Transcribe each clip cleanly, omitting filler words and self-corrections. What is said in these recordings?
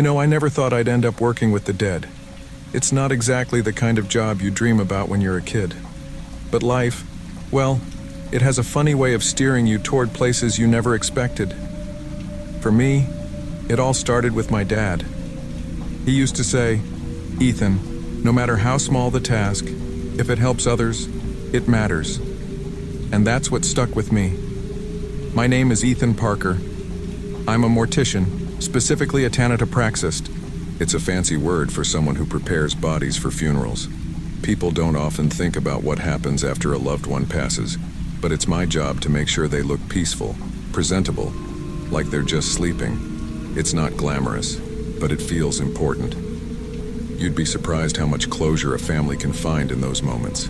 I never thought I'd end up working with the dead. It's not exactly the kind of job you dream about when you're a kid. But life, well, it has a funny way of steering you toward places you never expected. For me, it all started with my dad. He used to say, "Ethan, no matter how small the task, if it helps others, it matters." And that's what stuck with me. My name is Ethan Parker. I'm a mortician, specifically a thanatopraxist. It's a fancy word for someone who prepares bodies for funerals. People don't often think about what happens after a loved one passes, but it's my job to make sure they look peaceful, presentable, like they're just sleeping. It's not glamorous, but it feels important. You'd be surprised how much closure a family can find in those moments.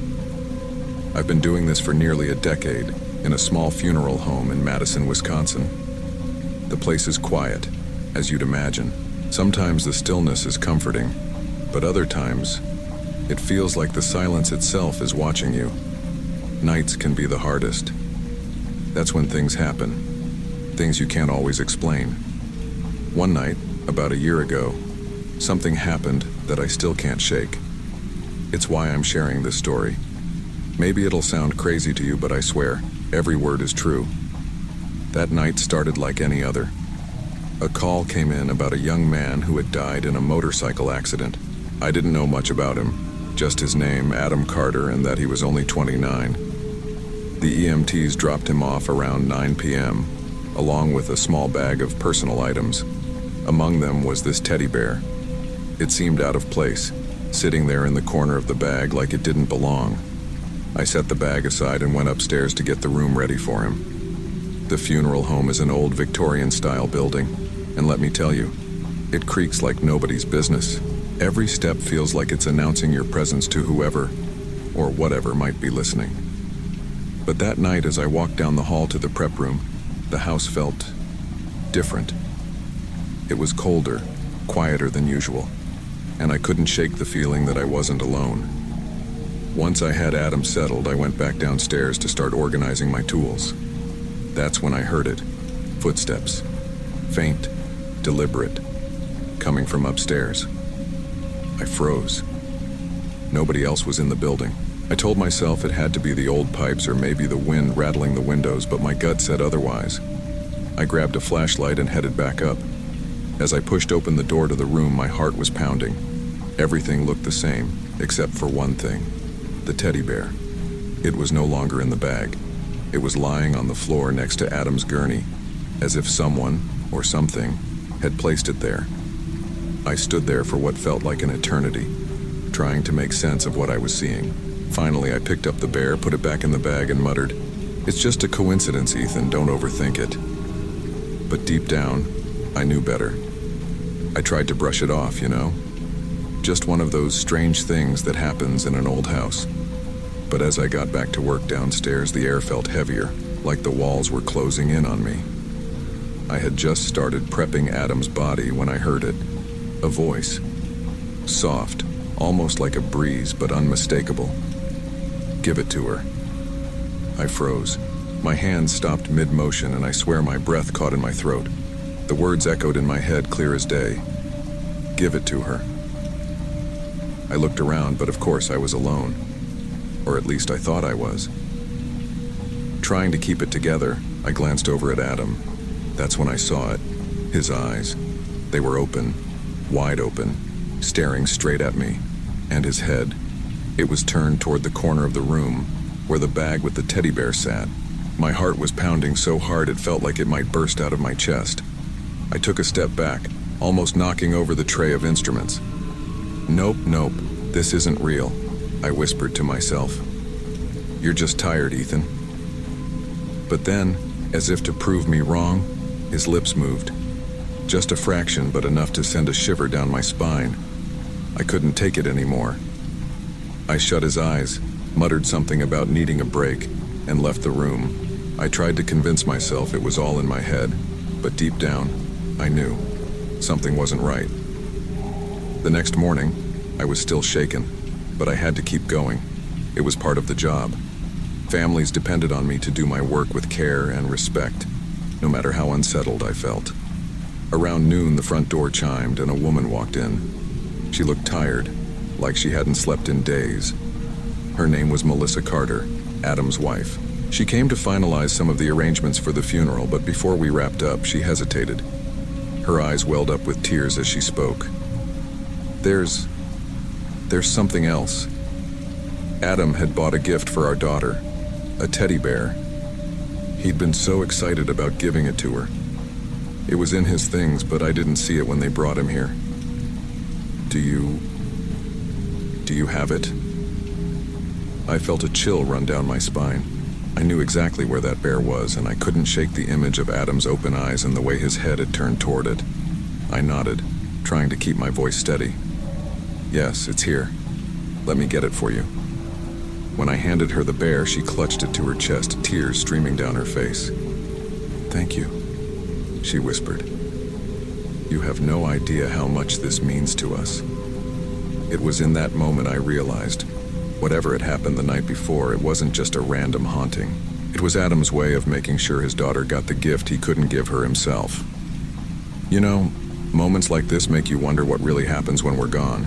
I've been doing this for nearly a decade in a small funeral home in Madison, Wisconsin. The place is quiet, as you'd imagine. Sometimes the stillness is comforting, but other times, it feels like the silence itself is watching you. Nights can be the hardest. That's when things happen, things you can't always explain. One night, about a year ago, something happened that I still can't shake. It's why I'm sharing this story. Maybe it'll sound crazy to you, but I swear, every word is true. That night started like any other. A call came in about a young man who had died in a motorcycle accident. I didn't know much about him, just his name, Adam Carter, and that he was only 29. The EMTs dropped him off around 9 p.m., along with a small bag of personal items. Among them was this teddy bear. It seemed out of place, sitting there in the corner of the bag like it didn't belong. I set the bag aside and went upstairs to get the room ready for him. The funeral home is an old Victorian-style building, and let me tell you, it creaks like nobody's business. Every step feels like it's announcing your presence to whoever, or whatever, might be listening. But that night, as I walked down the hall to the prep room, the house felt different. It was colder, quieter than usual, and I couldn't shake the feeling that I wasn't alone. Once I had Adam settled, I went back downstairs to start organizing my tools. That's when I heard it. Footsteps. Faint, deliberate, coming from upstairs. I froze. Nobody else was in the building. I told myself it had to be the old pipes or maybe the wind rattling the windows, but my gut said otherwise. I grabbed a flashlight and headed back up. As I pushed open the door to the room, my heart was pounding. Everything looked the same, except for one thing. The teddy bear. It was no longer in the bag. It was lying on the floor next to Adam's gurney, as if someone, or something, had placed it there. I stood there for what felt like an eternity, trying to make sense of what I was seeing. Finally, I picked up the bear, put it back in the bag, and muttered, "It's just a coincidence, Ethan, don't overthink it." But deep down, I knew better. I tried to brush it off, Just one of those strange things that happens in an old house. But as I got back to work downstairs, the air felt heavier, like the walls were closing in on me. I had just started prepping Adam's body when I heard it. A voice. Soft, almost like a breeze, but unmistakable. "Give it to her." I froze. My hands stopped mid-motion, and I swear my breath caught in my throat. The words echoed in my head clear as day. "Give it to her." I looked around, but of course I was alone. Or at least I thought I was. Trying to keep it together, I glanced over at Adam. That's when I saw it. His eyes. They were open, wide open, staring straight at me. And his head. It was turned toward the corner of the room, where the bag with the teddy bear sat. My heart was pounding so hard it felt like it might burst out of my chest. I took a step back, almost knocking over the tray of instruments. Nope, this isn't real," I whispered to myself. "You're just tired, Ethan." But then, as if to prove me wrong, his lips moved. Just a fraction, but enough to send a shiver down my spine. I couldn't take it anymore. I shut his eyes, muttered something about needing a break, and left the room. I tried to convince myself it was all in my head, but deep down, I knew something wasn't right. The next morning, I was still shaken, but I had to keep going. It was part of the job. Families depended on me to do my work with care and respect, no matter how unsettled I felt. Around noon, the front door chimed and a woman walked in. She looked tired, like she hadn't slept in days. Her name was Melissa Carter, Adam's wife. She came to finalize some of the arrangements for the funeral, but before we wrapped up, she hesitated. Her eyes welled up with tears as she spoke. There's something else. Adam had bought a gift for our daughter, a teddy bear. He'd been so excited about giving it to her. It was in his things, but I didn't see it when they brought him here. Do you have it? I felt a chill run down my spine. I knew exactly where that bear was, and I couldn't shake the image of Adam's open eyes and the way his head had turned toward it. I nodded, trying to keep my voice steady. Yes, it's here. Let me get it for you. When I handed her the bear, she clutched it to her chest, tears streaming down her face. Thank you, she whispered. You have no idea how much this means to us. It was in that moment I realized, whatever had happened the night before, it wasn't just a random haunting. It was Adam's way of making sure his daughter got the gift he couldn't give her himself. You know, moments like this make you wonder what really happens when we're gone.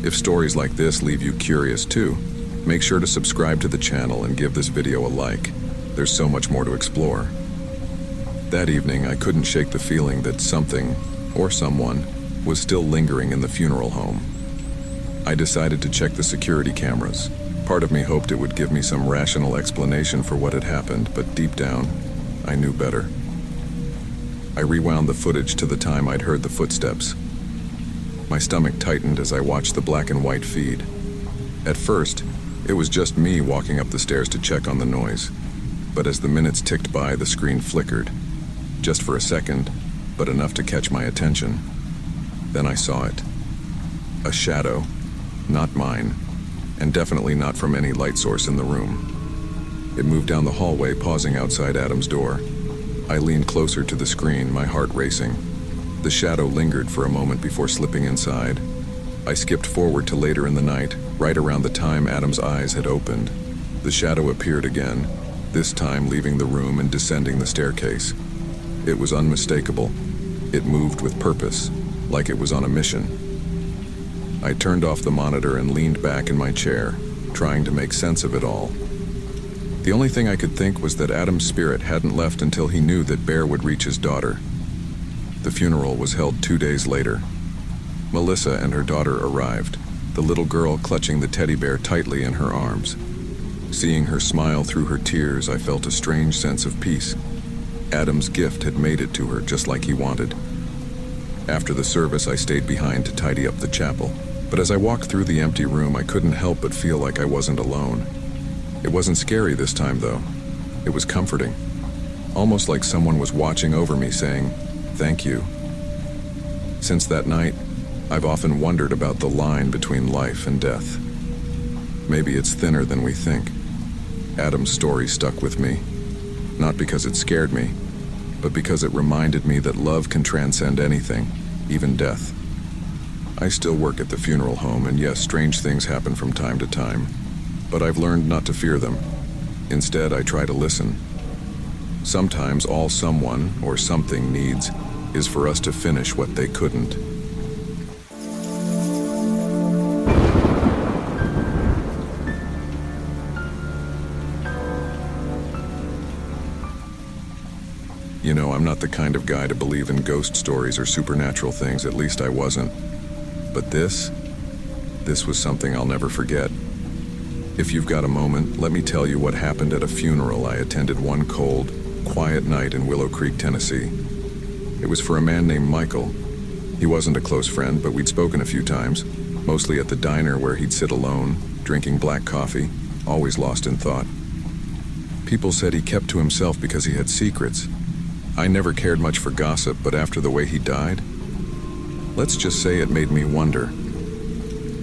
If stories like this leave you curious too, make sure to subscribe to the channel and give this video a like. There's so much more to explore. That evening, I couldn't shake the feeling that something, or someone, was still lingering in the funeral home. I decided to check the security cameras. Part of me hoped it would give me some rational explanation for what had happened, but deep down, I knew better. I rewound the footage to the time I'd heard the footsteps. My stomach tightened as I watched the black and white feed. At first, it was just me walking up the stairs to check on the noise. But as the minutes ticked by, the screen flickered. Just for a second, but enough to catch my attention. Then I saw it. A shadow, not mine, and definitely not from any light source in the room. It moved down the hallway, pausing outside Adam's door. I leaned closer to the screen, my heart racing. The shadow lingered for a moment before slipping inside. I skipped forward to later in the night, right around the time Adam's eyes had opened. The shadow appeared again, this time leaving the room and descending the staircase. It was unmistakable. It moved with purpose, like it was on a mission. I turned off the monitor and leaned back in my chair, trying to make sense of it all. The only thing I could think was that Adam's spirit hadn't left until he knew that Bear would reach his daughter. The funeral was held 2 days later. Melissa and her daughter arrived, the little girl clutching the teddy bear tightly in her arms. Seeing her smile through her tears, I felt a strange sense of peace. Adam's gift had made it to her just like he wanted. After the service, I stayed behind to tidy up the chapel. But as I walked through the empty room, I couldn't help but feel like I wasn't alone. It wasn't scary this time, though. It was comforting. Almost like someone was watching over me, saying, "Thank you." Since that night, I've often wondered about the line between life and death. Maybe it's thinner than we think. Adam's story stuck with me, not because it scared me, but because it reminded me that love can transcend anything, even death. I still work at the funeral home, and yes, strange things happen from time to time, but I've learned not to fear them. Instead, I try to listen. Sometimes all someone or something needs is for us to finish what they couldn't. You know, I'm not the kind of guy to believe in ghost stories or supernatural things, at least I wasn't. But this was something I'll never forget. If you've got a moment, let me tell you what happened at a funeral I attended one cold, quiet night in Willow Creek, Tennessee. It was for a man named Michael. He wasn't a close friend, but we'd spoken a few times, mostly at the diner where he'd sit alone, drinking black coffee, always lost in thought. People said he kept to himself because he had secrets. I never cared much for gossip, but after the way he died, let's just say it made me wonder.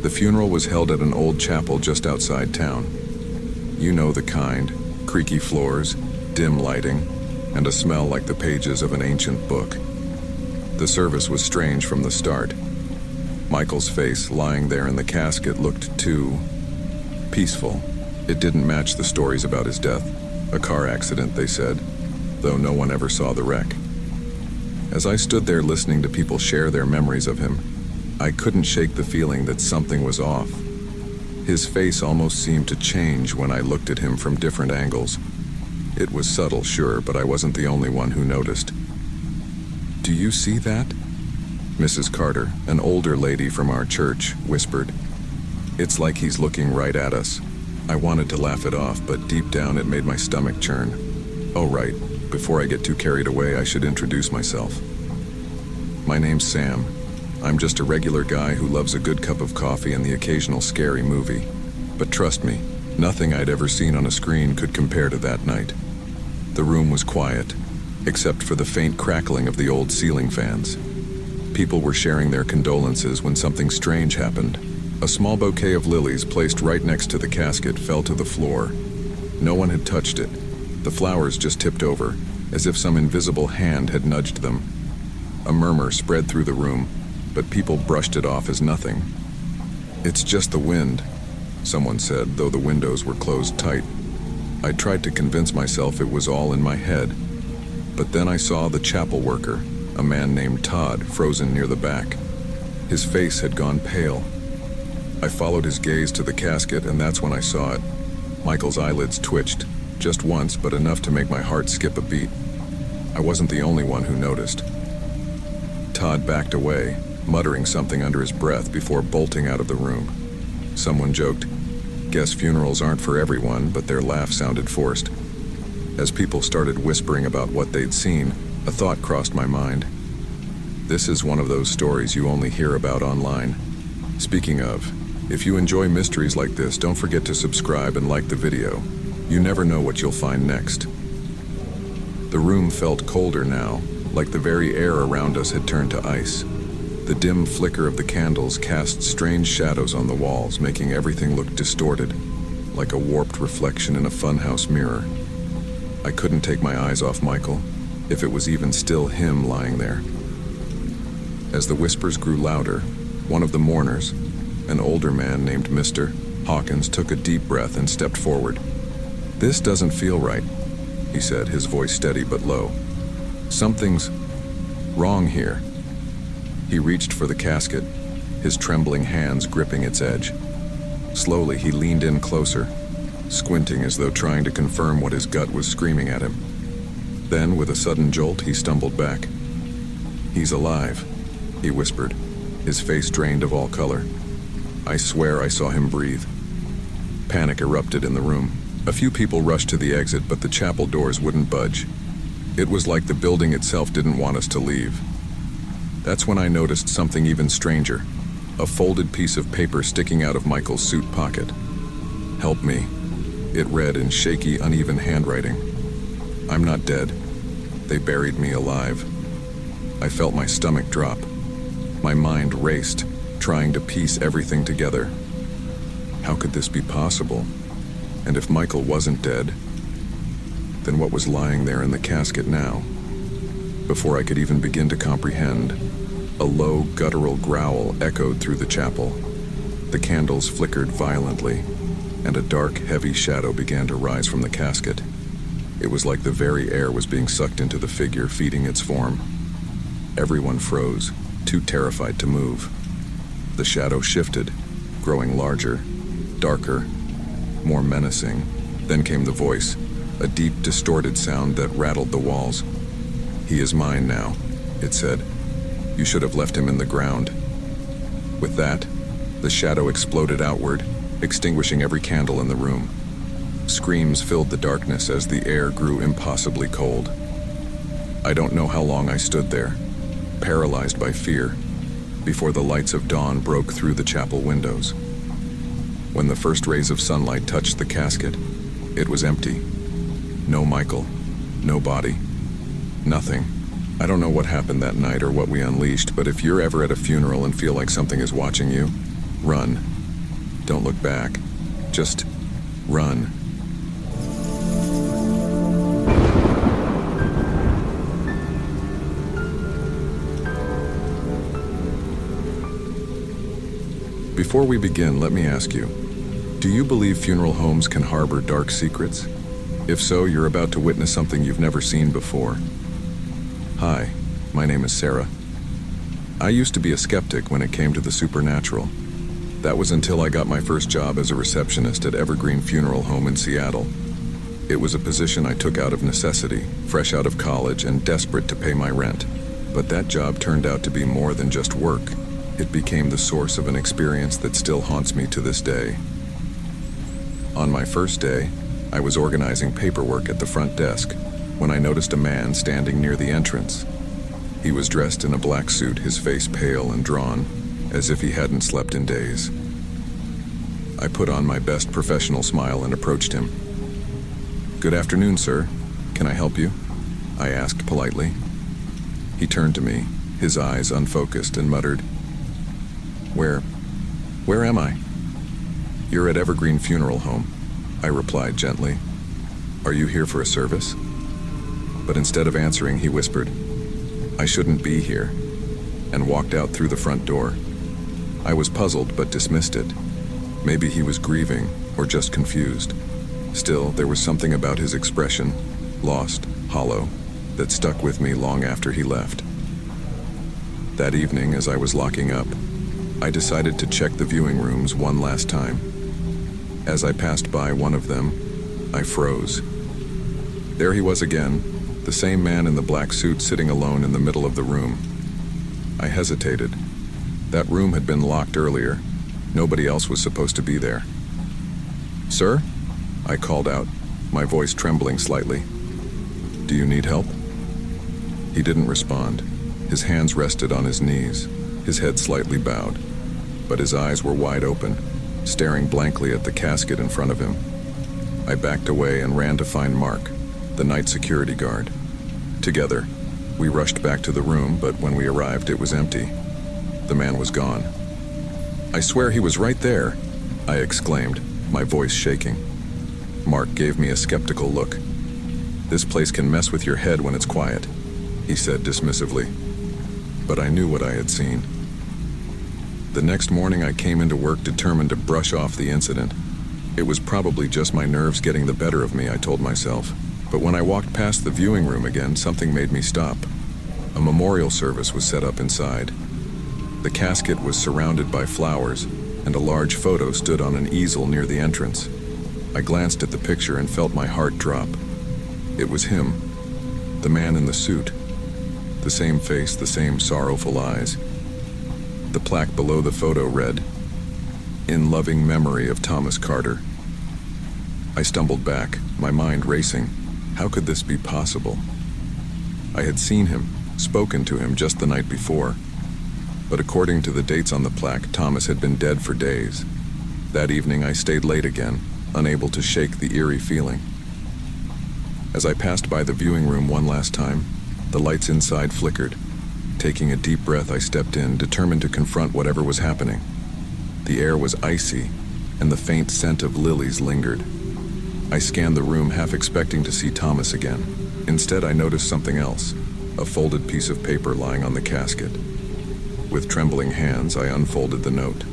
The funeral was held at an old chapel just outside town. You know the kind, creaky floors, dim lighting, and a smell like the pages of an ancient book. The service was strange from the start. Michael's face, lying there in the casket, looked too peaceful. It didn't match the stories about his death. A car accident, they said, though no one ever saw the wreck. As I stood there listening to people share their memories of him, I couldn't shake the feeling that something was off. His face almost seemed to change when I looked at him from different angles. It was subtle, sure, but I wasn't the only one who noticed. "Do you see that?" Mrs. Carter, an older lady from our church, whispered. "It's like he's looking right at us." I wanted to laugh it off, but deep down it made my stomach churn. Oh right, before I get too carried away, I should introduce myself. My name's Sam. I'm just a regular guy who loves a good cup of coffee and the occasional scary movie. But trust me, nothing I'd ever seen on a screen could compare to that night. The room was quiet, except for the faint crackling of the old ceiling fans. People were sharing their condolences when something strange happened. A small bouquet of lilies placed right next to the casket fell to the floor. No one had touched it. The flowers just tipped over, as if some invisible hand had nudged them. A murmur spread through the room, but people brushed it off as nothing. "It's just the wind," someone said, though the windows were closed tight. I tried to convince myself it was all in my head, but then I saw the chapel worker, a man named Todd, frozen near the back. His face had gone pale. I followed his gaze to the casket, and that's when I saw it. Michael's eyelids twitched, just once, but enough to make my heart skip a beat. I wasn't the only one who noticed. Todd backed away, muttering something under his breath before bolting out of the room. Someone joked, "Guess funerals aren't for everyone," but their laugh sounded forced. As people started whispering about what they'd seen, a thought crossed my mind. This is one of those stories you only hear about online. Speaking of, if you enjoy mysteries like this, don't forget to subscribe and like the video. You never know what you'll find next. The room felt colder now, like the very air around us had turned to ice. The dim flicker of the candles cast strange shadows on the walls, making everything look distorted, like a warped reflection in a funhouse mirror. I couldn't take my eyes off Michael, if it was even still him lying there. As the whispers grew louder, one of the mourners, an older man named Mr. Hawkins, took a deep breath and stepped forward. "This doesn't feel right," he said, his voice steady but low. "Something's wrong here." He reached for the casket, his trembling hands gripping its edge. Slowly, he leaned in closer, squinting as though trying to confirm what his gut was screaming at him. Then, with a sudden jolt, he stumbled back. "He's alive," he whispered, his face drained of all color. I swear I saw him breathe. Panic erupted in the room. A few people rushed to the exit, but the chapel doors wouldn't budge. It was like the building itself didn't want us to leave. That's when I noticed something even stranger, a folded piece of paper sticking out of Michael's suit pocket. "Help me," it read in shaky, uneven handwriting. "I'm not dead. They buried me alive." I felt my stomach drop. My mind raced, trying to piece everything together. How could this be possible? And if Michael wasn't dead, then what was lying there in the casket now? Before I could even begin to comprehend, a low, guttural growl echoed through the chapel. The candles flickered violently, and a dark, heavy shadow began to rise from the casket. It was like the very air was being sucked into the figure, feeding its form. Everyone froze, too terrified to move. The shadow shifted, growing larger, darker, more menacing. Then came the voice, a deep, distorted sound that rattled the walls. "He is mine now," it said. "You should have left him in the ground." With that, the shadow exploded outward, extinguishing every candle in the room. Screams filled the darkness as the air grew impossibly cold. I don't know how long I stood there, paralyzed by fear, before the lights of dawn broke through the chapel windows. When the first rays of sunlight touched the casket, it was empty. No Michael, no body, nothing. I don't know what happened that night or what we unleashed, but if you're ever at a funeral and feel like something is watching you, run. Don't look back. Just run. Before we begin, let me ask you, do you believe funeral homes can harbor dark secrets? If so, you're about to witness something you've never seen before. Hi, My name is Sarah. I used to be a skeptic when it came to the supernatural. That was until I got my first job as a receptionist at Evergreen Funeral Home in Seattle. It was a position I took out of necessity, fresh out of college and desperate to pay my rent. But that job turned out to be more than just work. It became the source of an experience that still haunts me to this day. On my first day, I was organizing paperwork at the front desk when I noticed a man standing near the entrance. He was dressed in a black suit, his face pale and drawn, as if he hadn't slept in days. I put on my best professional smile and approached him. "Good afternoon, sir. Can I help you?" I asked politely. He turned to me, his eyes unfocused, and muttered, Where am I?" "You're at Evergreen Funeral Home," I replied gently. "Are you here for a service?" But instead of answering, he whispered, "I shouldn't be here," and walked out through the front door. I was puzzled but dismissed it. Maybe he was grieving or just confused. Still, there was something about his expression, lost, hollow, that stuck with me long after he left. That evening, as I was locking up, I decided to check the viewing rooms one last time. As I passed by one of them, I froze. There he was again, the same man in the black suit sitting alone in the middle of the room. I hesitated. That room had been locked earlier. Nobody else was supposed to be there. "Sir?" I called out, my voice trembling slightly. "Do you need help?" He didn't respond. His hands rested on his knees, his head slightly bowed, but his eyes were wide open, staring blankly at the casket in front of him. I backed away and ran to find Mark, the night security guard. Together, we rushed back to the room, but when we arrived, it was empty. The man was gone. "I swear he was right there," I exclaimed, my voice shaking. Mark gave me a skeptical look. "This place can mess with your head when it's quiet," he said dismissively. But I knew what I had seen. The next morning I came into work determined to brush off the incident. It was probably just my nerves getting the better of me, I told myself. But when I walked past the viewing room again, something made me stop. A memorial service was set up inside. The casket was surrounded by flowers, and a large photo stood on an easel near the entrance. I glanced at the picture and felt my heart drop. It was him, the man in the suit. The same face, the same sorrowful eyes. The plaque below the photo read, "In loving memory of Thomas Carter." I stumbled back, my mind racing. How could this be possible? I had seen him, spoken to him just the night before. But according to the dates on the plaque, Thomas had been dead for days. That evening I stayed late again, unable to shake the eerie feeling. As I passed by the viewing room one last time, the lights inside flickered. Taking a deep breath, I stepped in, determined to confront whatever was happening. The air was icy, and the faint scent of lilies lingered. I scanned the room, half expecting to see Thomas again. Instead, I noticed something else, a folded piece of paper lying on the casket. With trembling hands, I unfolded the note.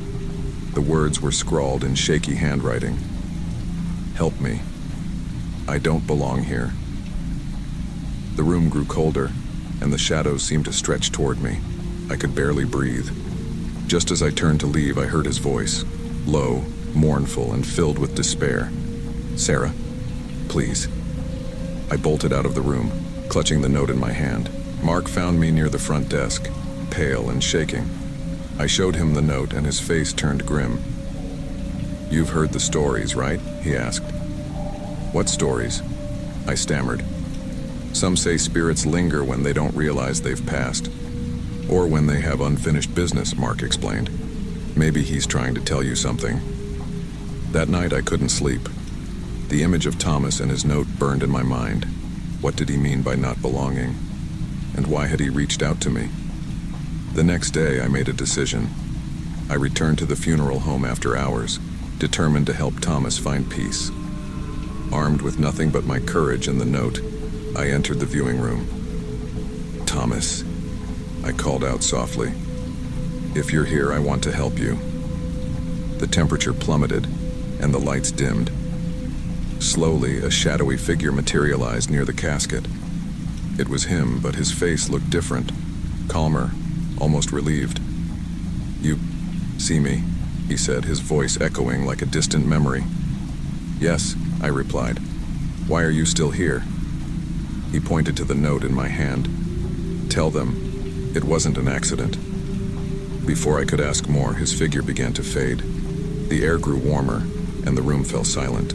The words were scrawled in shaky handwriting. "Help me. I don't belong here." The room grew colder, and the shadows seemed to stretch toward me. I could barely breathe. Just as I turned to leave, I heard his voice, low, mournful, and filled with despair. "Sarah, please." I bolted out of the room, clutching the note in my hand. Mark found me near the front desk, pale and shaking. I showed him the note, and his face turned grim. "You've heard the stories, right?" he asked. "What stories?" I stammered. "Some say spirits linger when they don't realize they've passed, or when they have unfinished business," Mark explained. "Maybe he's trying to tell you something." That night I couldn't sleep. The image of Thomas and his note burned in my mind. What did he mean by not belonging? And why had he reached out to me? The next day I made a decision. I returned to the funeral home after hours, determined to help Thomas find peace. Armed with nothing but my courage and the note, I entered the viewing room. "Thomas," I called out softly. "If you're here, I want to help you." The temperature plummeted, and the lights dimmed. Slowly, a shadowy figure materialized near the casket. It was him, but his face looked different, calmer, almost relieved. "You see me?" he said, his voice echoing like a distant memory. "Yes," I replied. "Why are you still here?" He pointed to the note in my hand. "Tell them it wasn't an accident." Before I could ask more, his figure began to fade. The air grew warmer, and the room fell silent.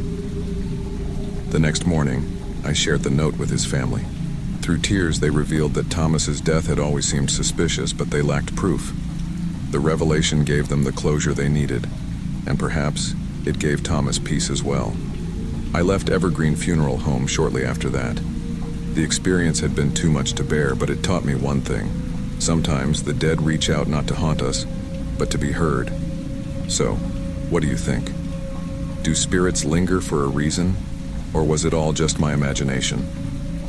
The next morning, I shared the note with his family. Through tears, they revealed that Thomas's death had always seemed suspicious, but they lacked proof. The revelation gave them the closure they needed, and perhaps it gave Thomas peace as well. I left Evergreen Funeral Home shortly after that. The experience had been too much to bear, but it taught me one thing. Sometimes the dead reach out not to haunt us, but to be heard. So, what do you think? Do spirits linger for a reason, or was it all just my imagination?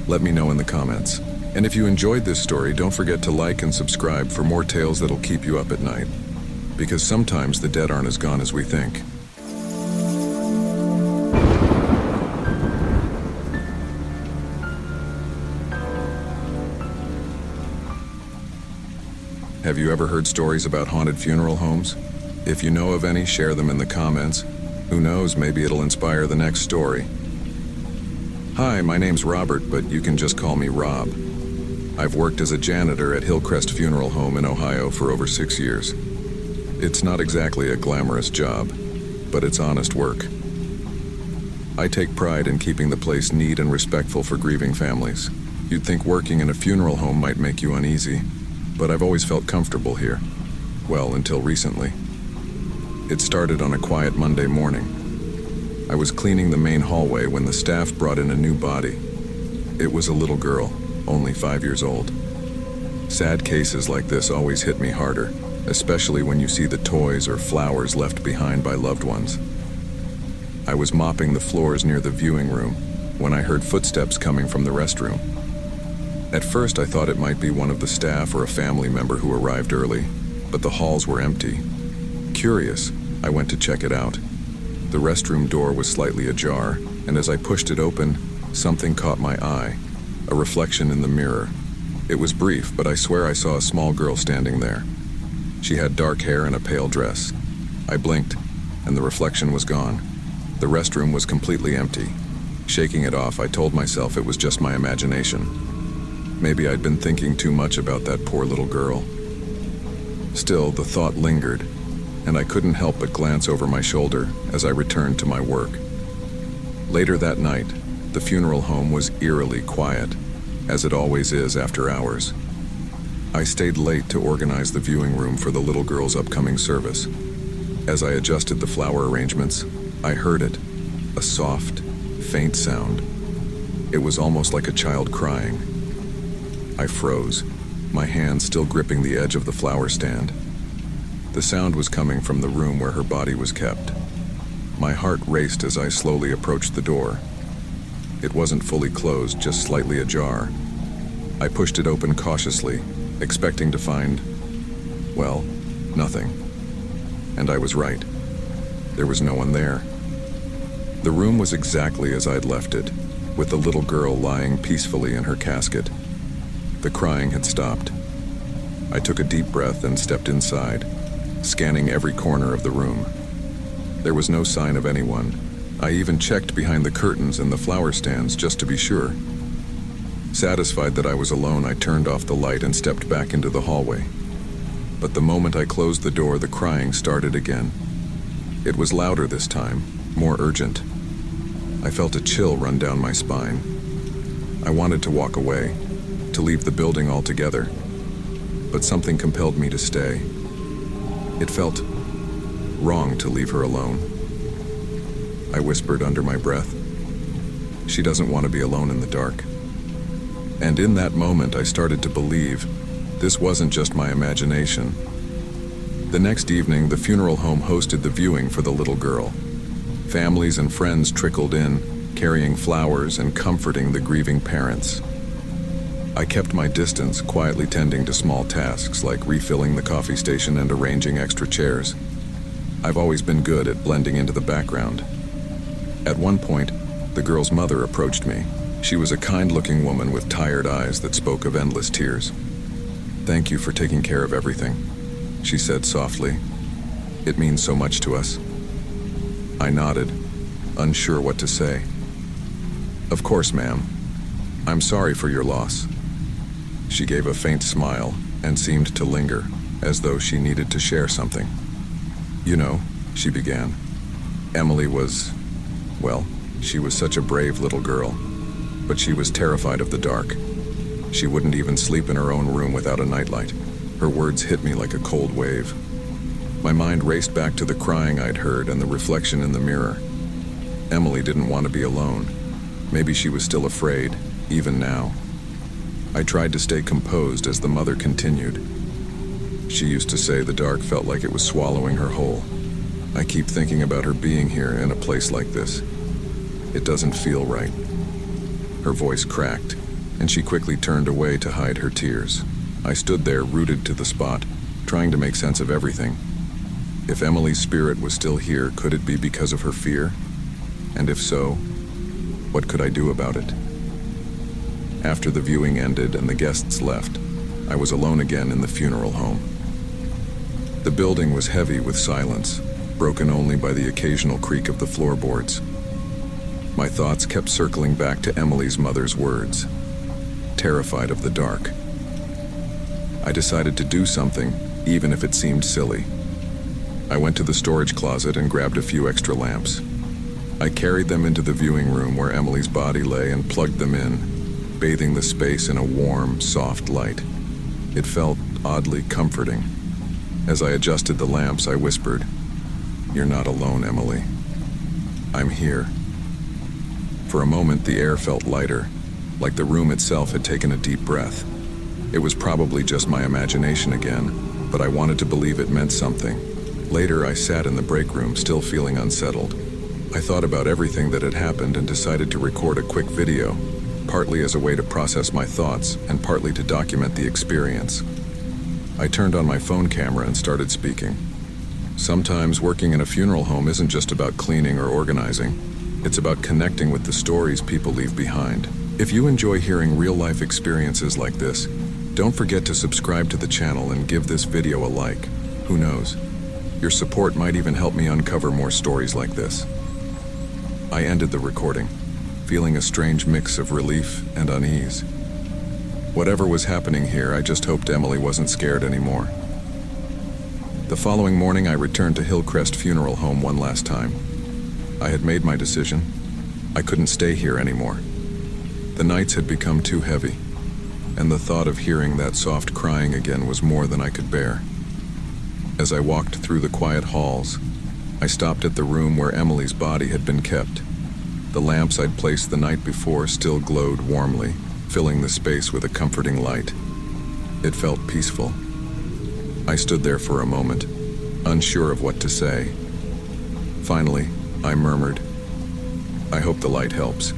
Let me know in the comments. And if you enjoyed this story, don't forget to like and subscribe for more tales that'll keep you up at night. Because sometimes the dead aren't as gone as we think. Have you ever heard stories about haunted funeral homes? If you know of any, share them in the comments. Who knows, maybe it'll inspire the next story. Hi, my name's Robert, but you can just call me Rob. I've worked as a janitor at Hillcrest Funeral Home in Ohio for over 6 years. It's not exactly a glamorous job, but it's honest work. I take pride in keeping the place neat and respectful for grieving families. You'd think working in a funeral home might make you uneasy, but I've always felt comfortable here. Well, until recently. It started on a quiet Monday morning. I was cleaning the main hallway when the staff brought in a new body. It was a little girl, only 5 years old. Sad cases like this always hit me harder, especially when you see the toys or flowers left behind by loved ones. I was mopping the floors near the viewing room when I heard footsteps coming from the restroom. At first I thought it might be one of the staff or a family member who arrived early, but the halls were empty. Curious, I went to check it out. The restroom door was slightly ajar, and as I pushed it open, something caught my eye, a reflection in the mirror. It was brief, but I swear I saw a small girl standing there. She had dark hair and a pale dress. I blinked, and the reflection was gone. The restroom was completely empty. Shaking it off, I told myself it was just my imagination. Maybe I'd been thinking too much about that poor little girl. Still, the thought lingered, and I couldn't help but glance over my shoulder as I returned to my work. Later that night, the funeral home was eerily quiet, as it always is after hours. I stayed late to organize the viewing room for the little girl's upcoming service. As I adjusted the flower arrangements, I heard it, a soft, faint sound. It was almost like a child crying. I froze, my hand still gripping the edge of the flower stand. The sound was coming from the room where her body was kept. My heart raced as I slowly approached the door. It wasn't fully closed, just slightly ajar. I pushed it open cautiously, expecting to find, well, nothing. And I was right. There was no one there. The room was exactly as I'd left it, with the little girl lying peacefully in her casket. The crying had stopped. I took a deep breath and stepped inside, scanning every corner of the room. There was no sign of anyone. I even checked behind the curtains and the flower stands just to be sure. Satisfied that I was alone, I turned off the light and stepped back into the hallway. But the moment I closed the door, the crying started again. It was louder this time, more urgent. I felt a chill run down my spine. I wanted to walk away, to leave the building altogether, but something compelled me to stay. It felt wrong to leave her alone. I whispered under my breath, "She doesn't want to be alone in the dark." And in that moment, I started to believe this wasn't just my imagination. The next evening, the funeral home hosted the viewing for the little girl. Families and friends trickled in, carrying flowers and comforting the grieving parents. I kept my distance, quietly tending to small tasks like refilling the coffee station and arranging extra chairs. I've always been good at blending into the background. At one point, the girl's mother approached me. She was a kind-looking woman with tired eyes that spoke of endless tears. Thank you for taking care of everything, she said softly. It means so much to us. I nodded, unsure what to say. Of course, ma'am. I'm sorry for your loss. She gave a faint smile and seemed to linger, as though she needed to share something. You know, she began, Emily was, well, she was such a brave little girl, but she was terrified of the dark. She wouldn't even sleep in her own room without a nightlight. Her words hit me like a cold wave. My mind raced back to the crying I'd heard and the reflection in the mirror. Emily didn't want to be alone. Maybe she was still afraid, even now. I tried to stay composed as the mother continued. She used to say the dark felt like it was swallowing her whole. I keep thinking about her being here in a place like this. It doesn't feel right. Her voice cracked, and she quickly turned away to hide her tears. I stood there, rooted to the spot, trying to make sense of everything. If Emily's spirit was still here, could it be because of her fear? And if so, what could I do about it? After the viewing ended and the guests left, I was alone again in the funeral home. The building was heavy with silence, broken only by the occasional creak of the floorboards. My thoughts kept circling back to Emily's mother's words, terrified of the dark. I decided to do something, even if it seemed silly. I went to the storage closet and grabbed a few extra lamps. I carried them into the viewing room where Emily's body lay and plugged them in, bathing the space in a warm, soft light. It felt oddly comforting. As I adjusted the lamps, I whispered, "You're not alone, Emily. I'm here." For a moment, the air felt lighter, like the room itself had taken a deep breath. It was probably just my imagination again, but I wanted to believe it meant something. Later, I sat in the break room, still feeling unsettled. I thought about everything that had happened and decided to record a quick video, partly as a way to process my thoughts and partly to document the experience. I turned on my phone camera and started speaking. Sometimes working in a funeral home isn't just about cleaning or organizing. It's about connecting with the stories people leave behind. If you enjoy hearing real-life experiences like this, don't forget to subscribe to the channel and give this video a like. Who knows? Your support might even help me uncover more stories like this. I ended the recording, feeling a strange mix of relief and unease. Whatever was happening here, I just hoped Emily wasn't scared anymore. The following morning, I returned to Hillcrest Funeral Home one last time. I had made my decision. I couldn't stay here anymore. The nights had become too heavy, and the thought of hearing that soft crying again was more than I could bear. As I walked through the quiet halls, I stopped at the room where Emily's body had been kept. The lamps I'd placed the night before still glowed warmly, filling the space with a comforting light. It felt peaceful. I stood there for a moment, unsure of what to say. Finally, I murmured, "I hope the light helps.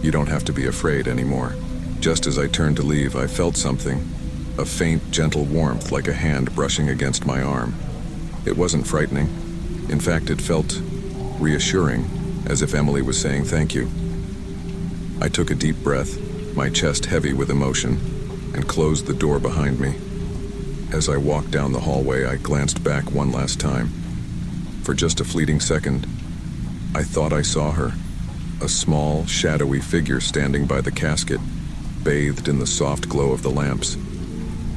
You don't have to be afraid anymore." Just as I turned to leave, I felt something, a faint, gentle warmth like a hand brushing against my arm. It wasn't frightening. In fact, it felt reassuring, as if Emily was saying thank you. I took a deep breath, my chest heavy with emotion, and closed the door behind me. As I walked down the hallway, I glanced back one last time. For just a fleeting second, I thought I saw her, a small, shadowy figure standing by the casket, bathed in the soft glow of the lamps.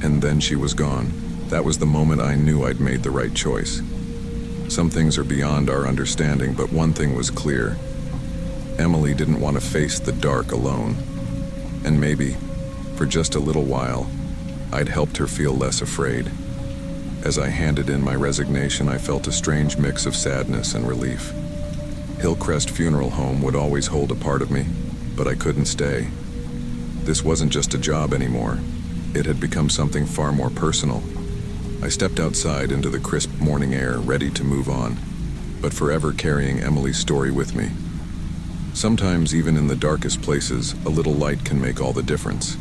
And then she was gone. That was the moment I knew I'd made the right choice. Some things are beyond our understanding, but one thing was clear. Emily didn't want to face the dark alone. And maybe, for just a little while, I'd helped her feel less afraid. As I handed in my resignation, I felt a strange mix of sadness and relief. Hillcrest Funeral Home would always hold a part of me, but I couldn't stay. This wasn't just a job anymore. It had become something far more personal. I stepped outside into the crisp morning air, ready to move on, but forever carrying Emily's story with me. Sometimes, even in the darkest places, a little light can make all the difference.